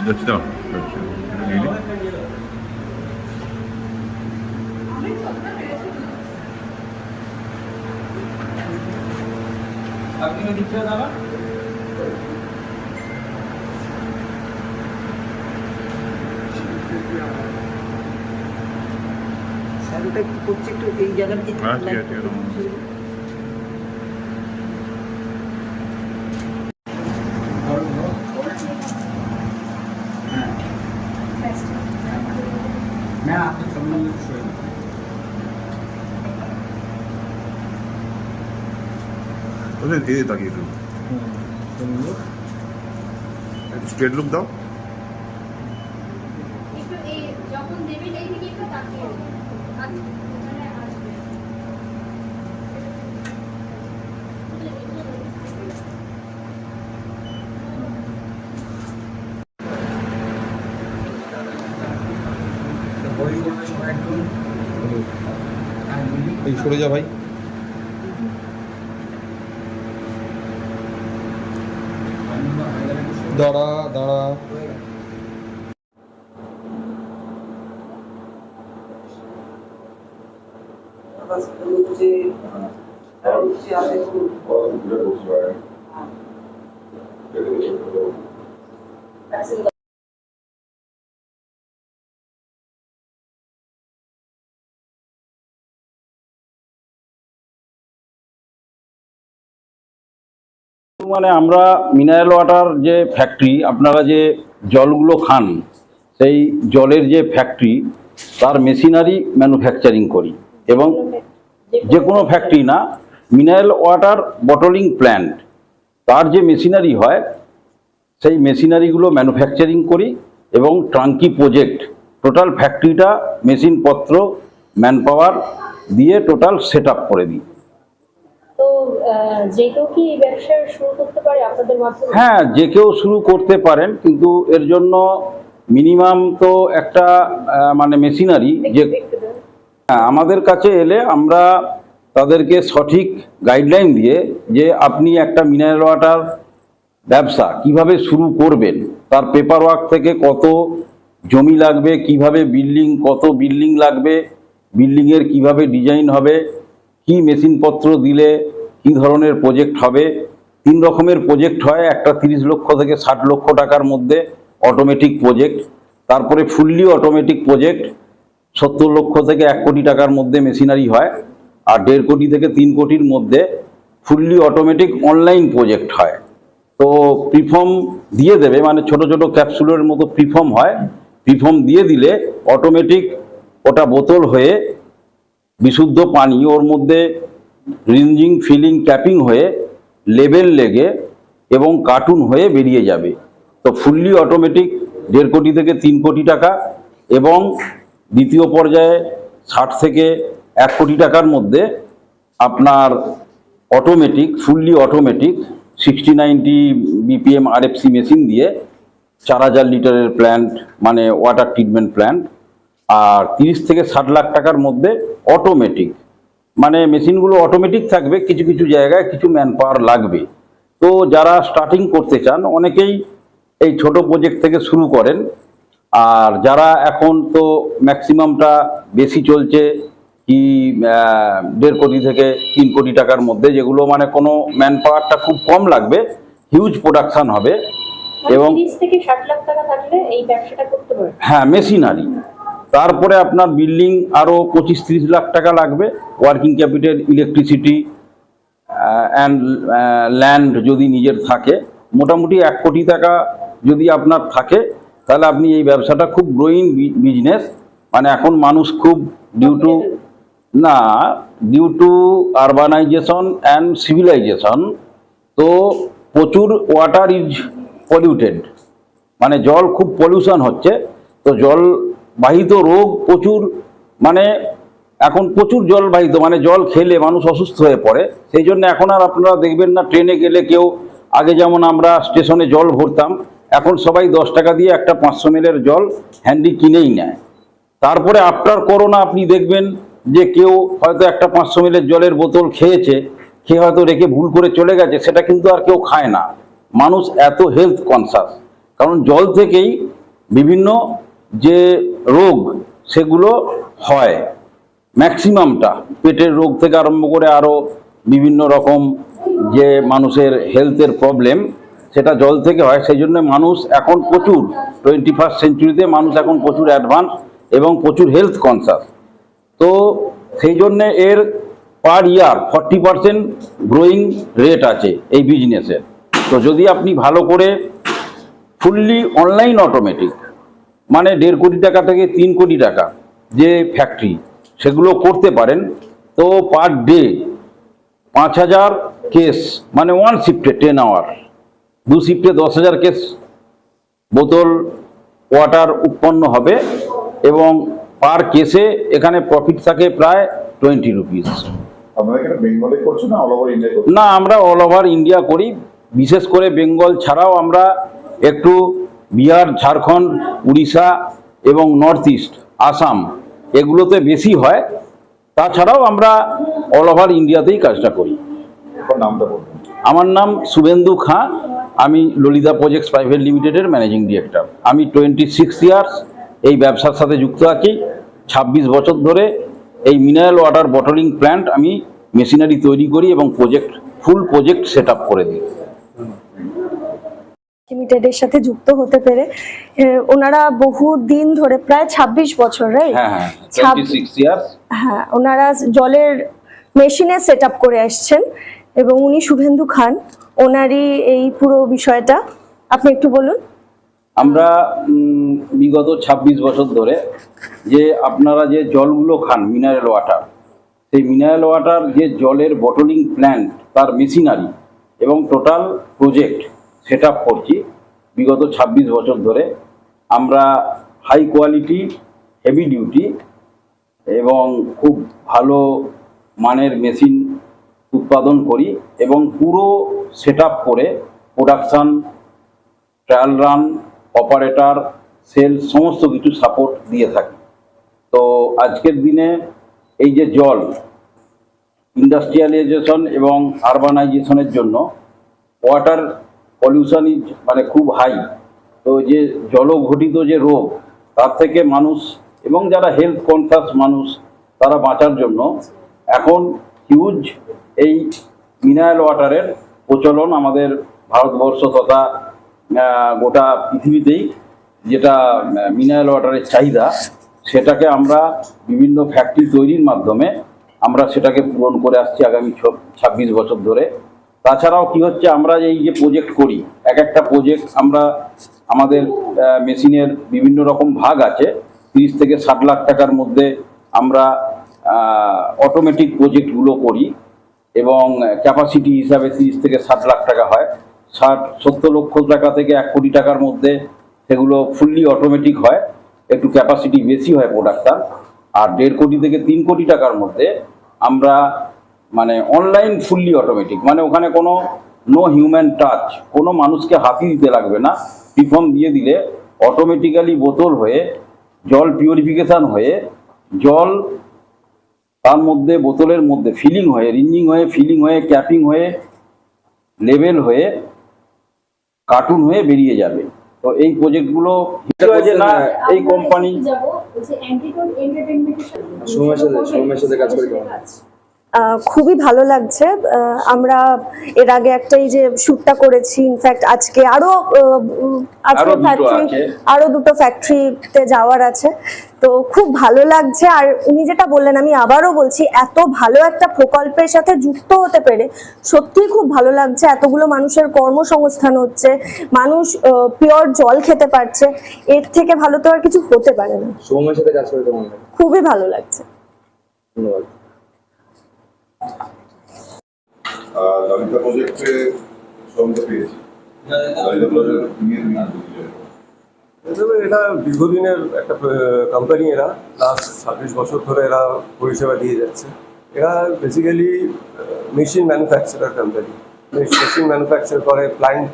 যাচ্ছি দাও আপনি দিচ্ছেন দাদা স্যারটা কি করছে একটু এই জায়গাটা ঠিক আছে मैं आपके संबंध ওদের দিয়ে তাকিয়ে একটু স্ট্রেট লুক দাও একটু এই যখন দেবেন এই দিকে একটু তাকিয়ে মানে আসবে এই সরে যা ভাই দাঁড়া দাঁড়া মানে আমরা মিনারেল ওয়াটার যে ফ্যাক্টরি আপনারা যে জলগুলো খান সেই জলের যে ফ্যাক্টরি তার মেশিনারি ম্যানুফ্যাকচারিং করি এবং যে কোনো ফ্যাক্টরি না মিনারেল ওয়াটার বটলিং প্ল্যান্ট তার যে মেশিনারি হয় সেই মেশিনারিগুলো ম্যানুফ্যাকচারিং করি এবং ট্রাঙ্কি প্রজেক্ট টোটাল ফ্যাক্টরিটা মেশিনপত্র ম্যানপাওয়ার দিয়ে টোটাল সেট আপ করে দিই। তো যে কেউ কি এই ব্যবসা শুরু করতে পারে আপনাদের মাধ্যমে? হ্যাঁ, যে কেউ শুরু করতে পারেন, কিন্তু এর জন্য মিনিমাম তো একটা মানে মেশিনারি যে আমাদের কাছে এলে আমরা তাদেরকে সঠিক গাইডলাইন দিয়ে যে আপনি একটা মিনারেল ওয়াটার ব্যবসা কিভাবে শুরু করবেন, তার পেপার ওয়ার্ক থেকে কত জমি লাগবে, কিভাবে বিল্ডিং, কত বিল্ডিং লাগবে, বিল্ডিংয়ের কিভাবে ডিজাইন হবে, কি মেশিনপত্র দিলে কি ধরনের প্রজেক্ট হবে। 3 রকমের প্রজেক্ট হয়, একটা 30 লক্ষ থেকে 60 লক্ষ টাকার মধ্যে অটোমেটিক প্রজেক্ট, তারপরে ফুললি অটোমেটিক প্রজেক্ট 70 লক্ষ থেকে 1 কোটি টাকার মধ্যে মেশিনারি হয়, আর 1.5 কোটি থেকে 3 কোটির মধ্যে ফুললি অটোমেটিক অনলাইন প্রজেক্ট হয়। তো প্রিফর্ম দিয়ে দেবে, মানে ছোট ছোট ক্যাপসুলের মতো প্রিফর্ম হয়, প্রিফর্ম দিয়ে দিলে অটোমেটিক ওটা বোতল হয়ে বিশুদ্ধ পানি ওর মধ্যে রিঞ্জিং ফিলিং ক্যাপিং হয়ে লেবেল লেগে এবং কার্টুন হয়ে বেরিয়ে যাবে। তো ফুললি অটোমেটিক 1.5 কোটি থেকে 3 কোটি টাকা, এবং দ্বিতীয় পর্যায়ে 60 থেকে 1 কোটি টাকার মধ্যে আপনার automatic fully automatic 60-90 BPM RFC machine দিয়ে 4000 লিটারের প্ল্যান্ট, মানে ওয়াটার ট্রিটমেন্ট প্ল্যান্ট। আর 30 থেকে 60 লাখ টাকার মধ্যে অটোমেটিক, মানে মেশিনগুলো অটোমেটিক থাকবে, কিছু কিছু জায়গায় কিছু ম্যান পাওয়ার লাগবে। তো যারা স্টার্টিং করতে চান অনেকেই এই ছোট প্রজেক্ট থেকে শুরু করেন, আর যারা এখন তো ম্যাক্সিমামটা বেশি চলছে কি 1.5 কোটি থেকে 3 কোটি টাকার মধ্যে, যেগুলো মানে কোনো ম্যান পাওয়ারটা খুব কম লাগবে, হিউজ প্রোডাকশন হবে। এবং 30 থেকে 60 লাখ টাকা থাকলে এই ব্যবসাটা করতে পারবে। হ্যাঁ, মেশিনারি। তারপরে আপনার বিল্ডিং আরও 25-30 লাখ টাকা লাগবে, working capital, electricity and land যদি নিজের থাকে, মোটামুটি 1 কোটি টাকা যদি আপনার থাকে, তাহলে আপনি এই ব্যবসাটা খুব গ্রোয়িং বিজনেস। মানে এখন মানুষ খুব due to urbanisation and civilisation, তো প্রচুর ওয়াটার ইজ পলিউটেড, মানে জল খুব পলিউশন হচ্ছে। তো জলবাহিত রোগ প্রচুর, মানে এখন প্রচুর জলবাহিত, মানে জল খেলে মানুষ অসুস্থ হয়ে পড়ে। সেই জন্য এখন আর আপনারা দেখবেন না ট্রেনে গেলে কেউ, আগে যেমন আমরা স্টেশনে জল ভরতাম, এখন সবাই 10 টাকা দিয়ে একটা 500 ml জল হ্যান্ডি কিনেই নেয়। তারপরে আফটার করোনা আপনি দেখবেন যে কেউ হয়তো একটা 500 ml জলের বোতল খেয়েছে, খেয়ে হয়তো রেখে ভুল করে চলে গেছে, সেটা কিন্তু আর কেউ খায় না। মানুষ এত হেলথ কনসাস, কারণ জল থেকেই বিভিন্ন যে রোগ সেগুলো হয়, ম্যাক্সিমামটা পেটের রোগ থেকে আরম্ভ করে আরও বিভিন্ন রকম যে মানুষের হেলথের প্রবলেম সেটা জল থেকে হয়। সেই জন্য মানুষ এখন প্রচুর 21st সেঞ্চুরিতে মানুষ এখন প্রচুর অ্যাডভান্স এবং প্রচুর হেলথ কনসাস। তো সেই জন্যে এর পার ইয়ার 40% গ্রোয়িং রেট আছে এই বিজনেসের। তো যদি আপনি ভালো করে ফুললি অনলাইন অটোমেটিক, মানে 1.5 কোটি টাকা থেকে 3 কোটি টাকা যে ফ্যাক্টরি, সেগুলো করতে পারেন, তো পার ডে 5000 কেস, মানে 1 শিফটে 10 আওয়ার, 2 শিফটে 10,000 কেস বোতল ওয়াটার উৎপন্ন হবে এবং পার কেসে এখানে প্রফিট থাকে প্রায় 20 রুপিস। আপনারা এখানে বেঙ্গলে করছেন না অল ওভার ইন্ডিয়া করছেন? না, আমরা অল ওভার ইন্ডিয়া করি, বিশেষ করে বেঙ্গল ছাড়াও আমরা একটু বিহার, ঝাড়খণ্ড, উড়িষ্যা এবং নর্থ ইস্ট, আসাম এগুলোতে বেশি হয়। তাছাড়াও আমরা অল ওভার ইন্ডিয়াতেই কাজটা করি। আপনার নামটা বলবেন? আমার নাম শুভেন্দু খাঁ, আমি ললিতা প্রজেক্টস প্রাইভেট লিমিটেডের ম্যানেজিং ডিরেক্টর। আমি 26 ইয়ার্স এই ব্যবসার সাথে যুক্ত আছি। 26 বছর ধরে এই মিনারেল ওয়াটার বটলিং প্ল্যান্ট আমি মেশিনারি তৈরি করি এবং ফুল প্রজেক্ট সেট আপ করে দিই। লিমিটেডের সাথে যুক্ত হতে পেরে ওনারা বহু দিন ধরে, প্রায় 26 বছর, রাইট? হ্যাঁ, 26 ইয়ার্স। হ্যাঁ, ওনারা জলের মেশিনে সেট আপ করে আসছেন এবং উনি শুভেন্দু খান, ওনারই এই পুরো বিষয়টা আপনি একটু বলুন। আমরা বিগত 26 বছর ধরে যে আপনারা যে জলগুলো খান মিনারেল ওয়াটার, সেই মিনারেল ওয়াটার যে জলের বটলিং প্ল্যান্ট, তার মেশিনারি এবং টোটাল প্রজেক্ট সেট আপ করছি বিগত 26 বছর ধরে। আমরা হাই কোয়ালিটি, হেভি ডিউটি এবং খুব ভালো মানের মেশিন উৎপাদন করি এবং পুরো সেট আপ করে production, trial run, operator, sale সমস্ত কিছু সাপোর্ট দিয়ে থাকি। তো আজকের দিনে এই যে জল ইন্ডাস্ট্রিয়ালাইজেশন এবং আরবানাইজেশনের জন্য ওয়াটার পলিউশন মানে খুব হাই। তো যে জলঘটিত যে রোগ, তার থেকে মানুষ এবং যারা হেলথ কনসাস মানুষ তারা বাঁচার জন্য এখন হিউজ এই মিনারেল ওয়াটারের প্রচলন আমাদের ভারতবর্ষ তথা গোটা পৃথিবীতেই। যেটা মিনারেল ওয়াটারের চাহিদা, সেটাকে আমরা বিভিন্ন ফ্যাক্টরি তৈরির মাধ্যমে আমরা সেটাকে পূরণ করে আসছি আগামী 26 বছর ধরে। তাছাড়াও কি হচ্ছে, আমরা এই যে প্রজেক্ট করি, এক একটা প্রজেক্ট আমরা আমাদের মেশিনের বিভিন্ন রকম ভাগ আছে। 30 থেকে 60 লাখ টাকার মধ্যে আমরা অটোমেটিক প্রজেক্টগুলো করি এবং ক্যাপাসিটি হিসাবে 30 থেকে 60 লাখ টাকা হয়। 60-70 লক্ষ টাকা থেকে 1 কোটি টাকার মধ্যে সেগুলো ফুললি অটোমেটিক হয়, একটু ক্যাপাসিটি বেশি হয় প্রোডাক্টটা। আর 1.5 কোটি থেকে 3 কোটি টাকার মধ্যে আমরা মানে অনলাইন ফুললি অটোমেটিক, মানে ওখানে কোনো নো হিউম্যান টাচ, কোনো মানুষকে হাতি দিতে লাগবে না। প্রিফর্ম দিয়ে দিলে অটোমেটিক্যালি বোতল হয়ে জল পিউরিফিকেশান হয়ে জল তার মধ্যে বোতলের মধ্যে ফিলিং হয়ে, রিঞ্জিং হয়ে, ফিলিং হয়ে, ক্যাপিং হয়ে, লেভেল হয়ে, কার্টুন হয়ে বেরিয়ে যাবে। তো এই প্রজেক্টগুলো যে না এই কোম্পানি সৌমের সাথে কাজ করে কেমন? খুবই ভালো লাগছে। আমরা এর আগে একটা এই যে শ্যুটটা করেছি, ইনফ্যাক্ট আজকে আরো দুটো ফ্যাক্টরিতে যাওয়ার আছে। তো খুব ভালো লাগছে। আর উনি যেটা বললেন, আমি আবারও বলছি, এত ভালো একটা প্রকল্পের সাথে যুক্ত হতে পেরে সত্যিই খুব ভালো লাগছে। এতগুলো মানুষের কর্মসংস্থান হচ্ছে, মানুষ পিওর জল খেতে পারছে, এর থেকে ভালো তো আর কিছু হতে পারে না। সৌমের সাথে কাজ করে কেমন লাগে? খুবই ভালো লাগছে। ধন্যবাদ। ললিতা প্রজেক্টে সঙ্গে পেয়েছি। ললিতা প্রজেক্ট এটা দীর্ঘদিনের একটা কোম্পানি, এরা লাস্ট 26 বছর ধরে এরা পরিষেবা দিয়ে যাচ্ছে। এরা basically machine manufacturer company, machine manufacture করে, প্ল্যান্ট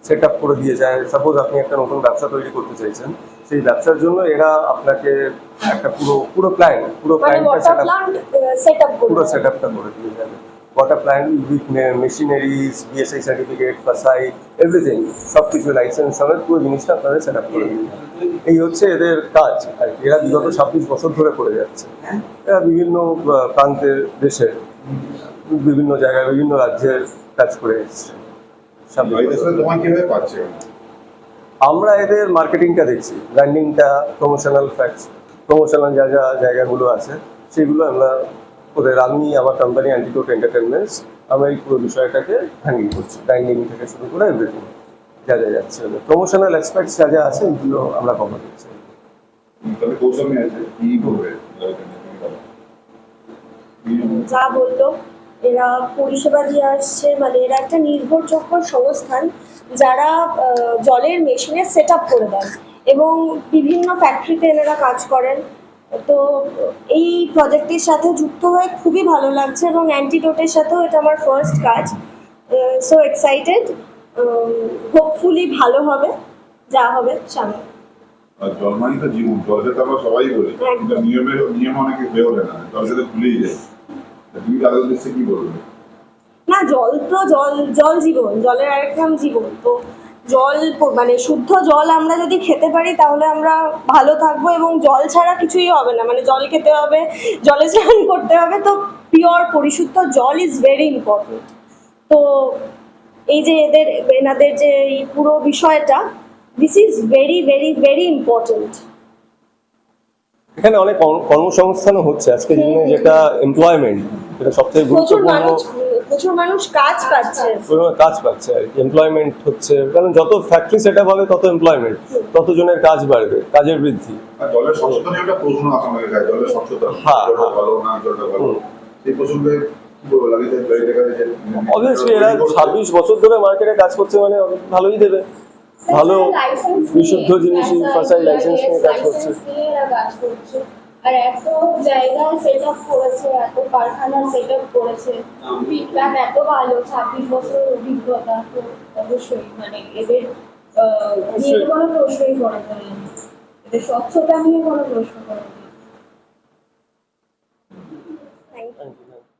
সেট আপ করে দিয়ে যায়। সাপোজ আপনি একটা নতুন ব্যবসা তৈরি করতে চাইছেন, সেই ব্যবসার জন্য এরা আপনাকে একটা পুরো মানে প্ল্যানটা ওয়াটার প্লান্ট সেটআপ পুরো সেট আপটা করে দিয়ে যাবে। Water plant with machineries, BSI certificate, FSSAI, everything, সব কিছু লাইসেন্স সমেত পুরো জিনিসটা আপনাদের সেট আপ করে দিয়ে যাবে। এই হচ্ছে এদের কাজ আর কি। এরা বিগত 26 বছর ধরে করে যাচ্ছে। এরা বিভিন্ন প্রান্তের দেশের বিভিন্ন জায়গায় বিভিন্ন রাজ্যের কাজ করে এসছে। 26 ললিতা বছর। সরোজ তোমার কিভাবে পাচ্ছে? আমরা এদের মার্কেটিংটা দেখছি, ব্র্যান্ডিংটা, প্রমোশনাল জায়গাগুলো আছে সেগুলো আমরা আমি আমার কোম্পানি অ্যান্টিটোট এন্টারটেনমেন্টস, আমরা এই পুরো বিষয়টাকে হ্যান্ডেল করছি। ব্র্যান্ডিং থেকে শুরু করে এভরিথিং যা যাচ্ছে, প্রমোশনাল অ্যাসপেক্টস যা আছে এগুলো আমরা কভার করছি। তাহলে কৌশল নিয়ে আছে কি করবে ললিতা নিয়ে, তুমি বলো। যা বললো, এরা পরিষেবা দিয়ে আসছে, মানে এরা একটা নির্ভরযোগ্য সংস্থান যারা জলের মেশিনের সেট আপ করে দেন এবং বিভিন্ন ফ্যাক্টরিতে এনারা কাজ করেন। তো এই প্রজেক্টের সাথে যুক্ত হয়ে খুবই ভালো লাগছে এবং অ্যান্টিডোটের সাথেও এটা আমার ফার্স্ট কাজ। সো এক্সাইটেড, হোপফুলি ভালো হবে, যা হবে সামনে। আর জল মানে তো জীবন, জলকে তো আমরা সবাই বলি, কিন্তু নিয়ম অনেকে বেরোবে না, জলকে তো ভুলেই যায়। তুমি তাদের উদ্দেশ্যে কি বলবে? না, জল তো জল জীবন, জলের আরেক নাম জীবন। তো জল মানে শুদ্ধ জল আমরা যদি খেতে পারি তাহলে আমরা ভালো থাকবো এবং জল ছাড়া কিছুই হবে না। মানে জল খেতে হবে, জলে স্নান করতে হবে, তো পিওর পরিশুদ্ধ জল ইজ ভেরি ইম্পর্টেন্ট। তো এই যে এনাদের যে এই পুরো বিষয়টা, this is very very very important. এখানে অনেক কর্মসংস্থানও হচ্ছে আজকে দিনে, যেটা এমপ্লয়মেন্ট, এটা সবথেকে গুরুত্বপূর্ণ। প্রচুর মানুষ কাজ পাচ্ছে আর কি, এমপ্লয়মেন্ট হচ্ছে, কারণ যত ফ্যাক্টরি সেট আপ হবে তত এমপ্লয়মেন্ট, ততজনের কাজ বাড়বে, কাজের বৃদ্ধি। আর জলের স্বচ্ছতা নিয়ে একটা প্রশ্ন আছে আমাদের কাছে, জলের স্বচ্ছতা, হ্যাঁ, জলটা ভালো না জলটা ভালো, সেই প্রসঙ্গে কি বলবো? ললিতা কাছে যে অবভিয়াসলি এরা 26 বছর ধরে মার্কেটে কাজ করছে, মানে ভালোই দেবে, ভালো বিশুদ্ধ জিনিসই ফাসাই লাইসেন্স নিয়ে কাজ করছে। আর এত জায়গা সেট আপ করেছে, এত কারখানা সেট আপ করেছে, ফিডব্যাক এত ভালো, 26 বছর অভিজ্ঞতা, তো অবশ্যই মানে এদের নিয়ে কোনো প্রশ্নই করে না, এদের স্বচ্ছতা নিয়ে কোনো প্রশ্ন করে না। Thank you. Thank you.